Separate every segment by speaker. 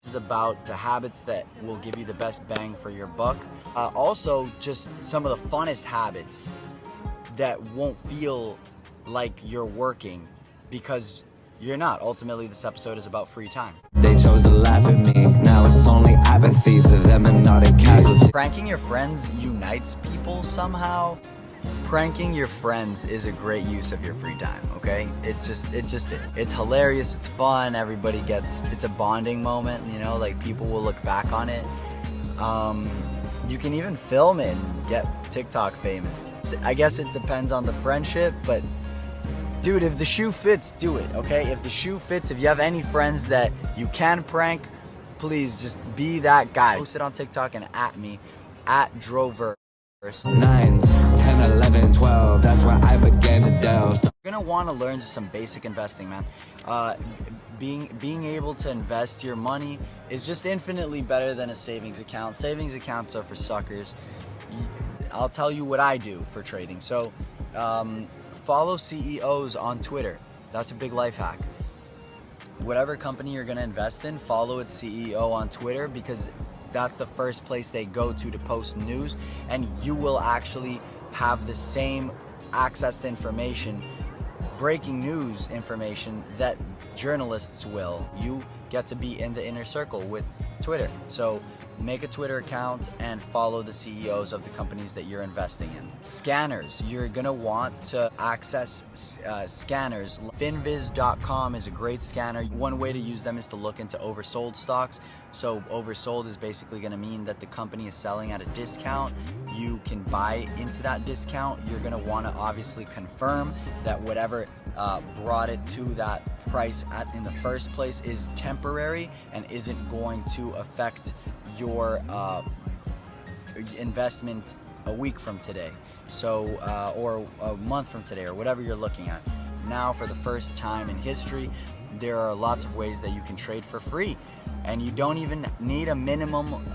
Speaker 1: This is about the habits that will give you the best bang for your buck. Also, just some of the funnest habits that won't feel like you're working, because you're not. Ultimately, this episode is about free time.
Speaker 2: They chose to laugh at me. Now it's only apathy for them and not a casualty.
Speaker 1: Pranking your friends unites people somehow. Pranking your friends is a great use of your free time, okay? It just is. It's hilarious, it's fun, it's a bonding moment, you know, like people will look back on it. You can even film it and get TikTok famous. I guess it depends on the friendship, but dude, if the shoe fits, do it, okay? If the shoe fits, if you have any friends that you can prank, please just be that guy. Post it on TikTok and at me, at Drover.
Speaker 2: 9s, 10, 11, 12, that's where I began to delve.
Speaker 1: You're gonna want to learn just some basic investing, man. Being able to invest your money is just infinitely better than a savings account. Savings accounts are for suckers. I'll tell you what I do for trading. So follow CEOs on Twitter. That's a big life hack. Whatever company you're gonna invest in, follow its CEO on Twitter, because that's the first place they go to post news, and you will actually have the same access to information, breaking news information, that journalists will. You get to be in the inner circle with Twitter. So make a Twitter account and follow the CEOs of the companies that you're investing in. Scanners, you're gonna want to access scanners. Finviz.com is a great scanner. One way to use them is to look into oversold stocks. So oversold is basically gonna mean that the company is selling at a discount. You can buy into that discount. You're gonna wanna obviously confirm that whatever brought it to that price in the first place is temporary and isn't going to affect your investment a week from today, so or a month from today, or whatever you're looking at. Now, for the first time in history, there are lots of ways that you can trade for free, and you don't even need a minimum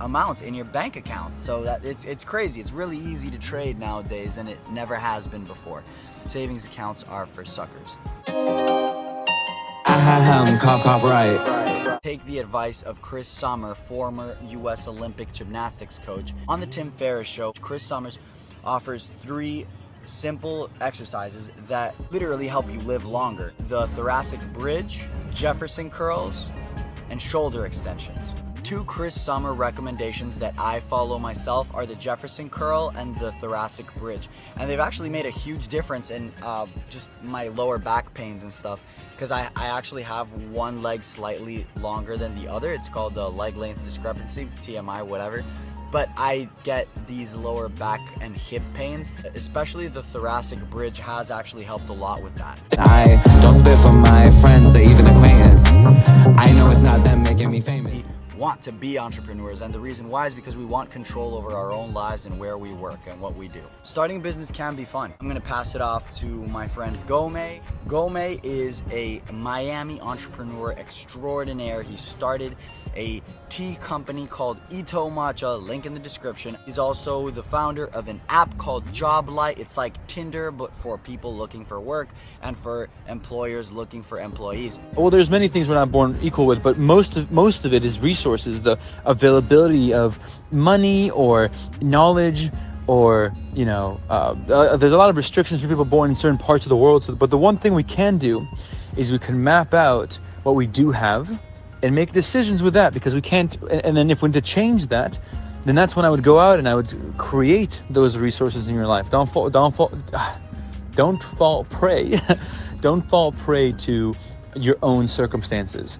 Speaker 1: amount in your bank account. So that it's crazy. It's really easy to trade nowadays, and it never has been before. Savings accounts are for suckers.
Speaker 2: Cop right.
Speaker 1: Take the advice of Chris Summer, former U.S. Olympic gymnastics coach. On the Tim Ferriss Show, Chris Summers offers 3 simple exercises that literally help you live longer: the thoracic bridge, Jefferson curls, and shoulder extensions. 2 Chris Summer recommendations that I follow myself are the Jefferson curl and the thoracic bridge, and they've actually made a huge difference in just my lower back pains and stuff, because I actually have one leg slightly longer than the other. It's called the leg length discrepancy, TMI, whatever. But I get these lower back and hip pains, especially the thoracic bridge has actually helped a lot with that.
Speaker 2: I don't spit for my friends or even acquaintance. I know it's not them making me famous.
Speaker 1: We want to be entrepreneurs, and the reason why is because we want control over our own lives and where we work and what we do. Starting a business can be fun. I'm gonna pass it off to my friend Gome. Gome is a Miami entrepreneur extraordinaire. He started a tea company called Ito Matcha, link in the description. He's also the founder of an app called Joblight. It's like Tinder, but for people looking for work and for employers looking for employees.
Speaker 3: Well, there's many things we're not born equal with, but most of it is resources, the availability of money or knowledge, or there's a lot of restrictions for people born in certain parts of the world. But the one thing we can do is we can map out what we do have and make decisions with that, because we can't. And then if we need to change that, then that's when I would go out and I would create those resources in your life. Don't fall prey. Don't fall prey to your own circumstances.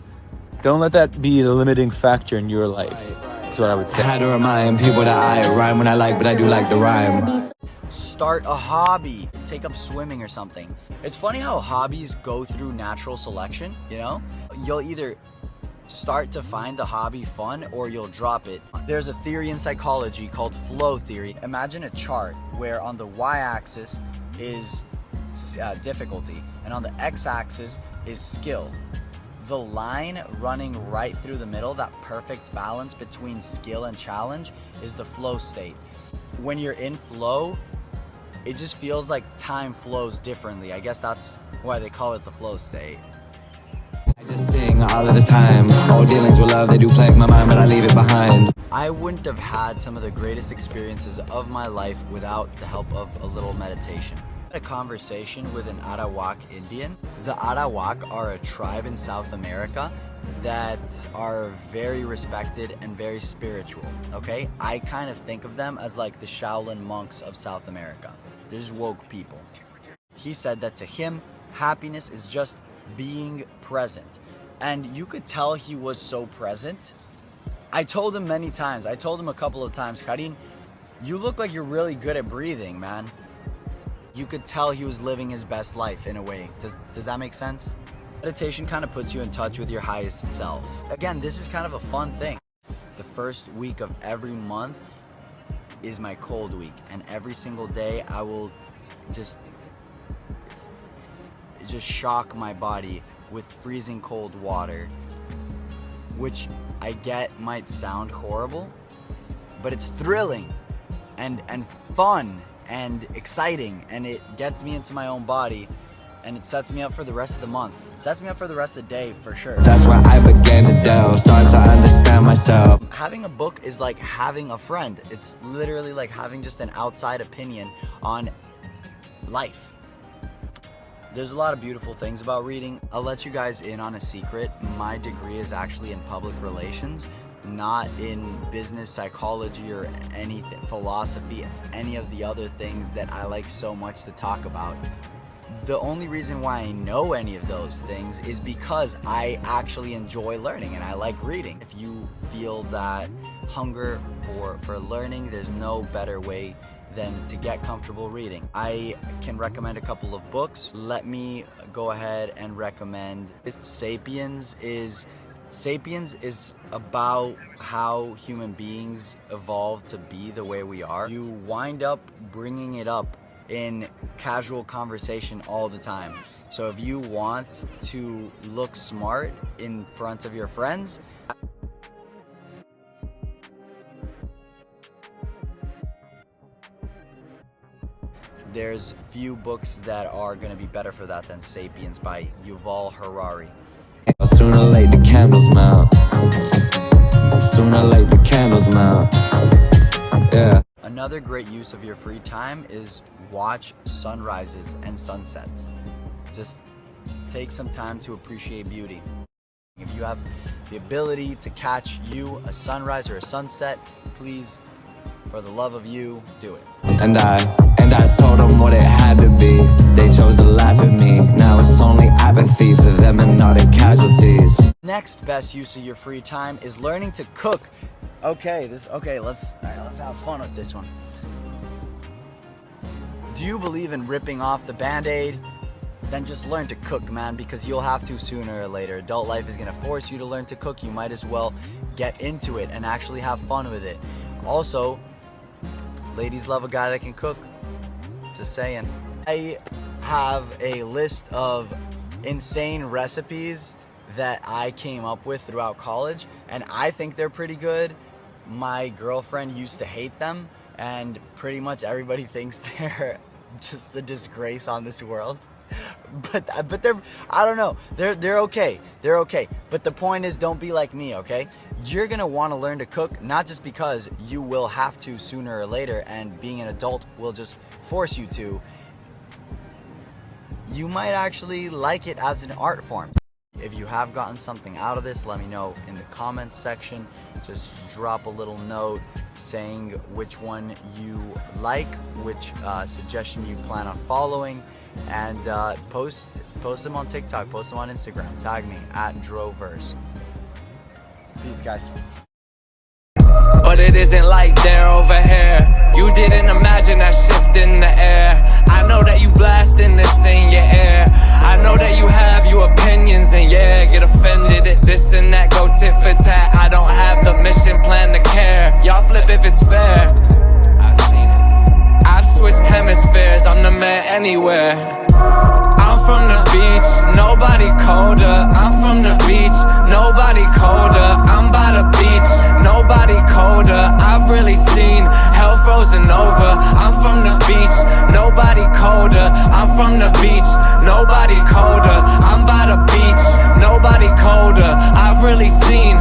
Speaker 3: Don't let that be the limiting factor in your life. That's what I would say.
Speaker 2: I had to remind people that I rhyme when I like, but I do like the rhyme.
Speaker 1: Start a hobby. Take up swimming or something. It's funny how hobbies go through natural selection, you know? You'll either start to find the hobby fun or you'll drop it. There's a theory in psychology called flow theory. Imagine a chart where on the y-axis is difficulty and on the x-axis is skill. The line running right through the middle, that perfect balance between skill and challenge, is the flow state. When you're in flow, it just feels like time flows differently. I guess that's why they call it the flow state.
Speaker 2: I just sing all of the time. All dealings with love, they do plague my mind, but I leave it behind.
Speaker 1: I wouldn't have had some of the greatest experiences of my life without the help of a little meditation. I had a conversation with an Arawak Indian. The Arawak are a tribe in South America that are very respected and very spiritual, okay? I kind of think of them as like the Shaolin monks of South America. There's woke people. He said that to him, happiness is just being present. And you could tell he was so present. I told him many times, I told him a couple of times, Karin, you look like you're really good at breathing, man. You could tell he was living his best life in a way. Does that make sense? Meditation kind of puts you in touch with your highest self. Again, this is kind of a fun thing. The first week of every month is my cold week, and every single day I will just shock my body with freezing cold water, which I get might sound horrible, but it's thrilling and fun and exciting, and it gets me into my own body, and it sets me up for the rest of the month. It sets me up for the rest of the day for sure.
Speaker 2: That's when I began to delve, start to understand myself.
Speaker 1: Having a book is like having a friend. It's literally like having just an outside opinion on life. There's a lot of beautiful things about reading. I'll let you guys in on a secret. My degree is actually in public relations, not in business psychology or anything, philosophy, any of the other things that I like so much to talk about. The only reason why I know any of those things is because I actually enjoy learning and I like reading. If you feel that hunger for learning, there's no better way than to get comfortable reading. I can recommend a couple of books. Let me go ahead and recommend Sapiens is about how human beings evolved to be the way we are. You wind up bringing it up in casual conversation all the time. So if you want to look smart in front of your friends, there's few books that are going to be better for that than Sapiens by Yuval Harari.
Speaker 2: Sooner or late the candles mount. Sooner or late the candles mount. Yeah.
Speaker 1: Another great use of your free time is watch sunrises and sunsets. Just take some time to appreciate beauty. If you have the ability to catch a sunrise or a sunset, please, for the love of you, do it.
Speaker 2: And I told them what it had to be. They chose to laugh at me. Now it's only apathy for them and not the casualties.
Speaker 1: Next best use of your free time is learning to cook. Let's have fun with this one. Do you believe in ripping off the band-aid? Then just learn to cook, man, because you'll have to sooner or later. Adult life is gonna force you to learn to cook. You might as well get into it and actually have fun with it. Also, ladies love a guy that can cook. Just saying. I have a list of insane recipes that I came up with throughout college, and I think they're pretty good. My girlfriend used to hate them, and pretty much everybody thinks they're just a disgrace on this world. But they're, I don't know, they're okay. They're okay. But the point is, don't be like me, okay? You're gonna want to learn to cook, not just because you will have to sooner or later, and being an adult will just force you to. You might actually like it as an art form. If you have gotten something out of this, let me know in the comments section. Just drop a little note saying which one you like, which suggestion you plan on following, and post them on TikTok, post them on Instagram, tag me at Droverse. Peace, guys.
Speaker 2: But it isn't like they're over here. You didn't imagine that shift in the air. I know that you blasting this in your ear. I know that you have your opinions and yeah, get offended at this and that, go tit for tat. I don't have the mission plan to care. Y'all flip if it's fair. I've seen it. I've switched hemispheres, I'm the man anywhere. I'm from the beach, nobody colder. I'm from the beach, nobody colder. I'm by the beach, nobody colder. I've really seen hell frozen over. I'm from the beach, nobody colder. I'm from the beach, nobody colder. I'm by the beach, nobody nobody colder. I've really seen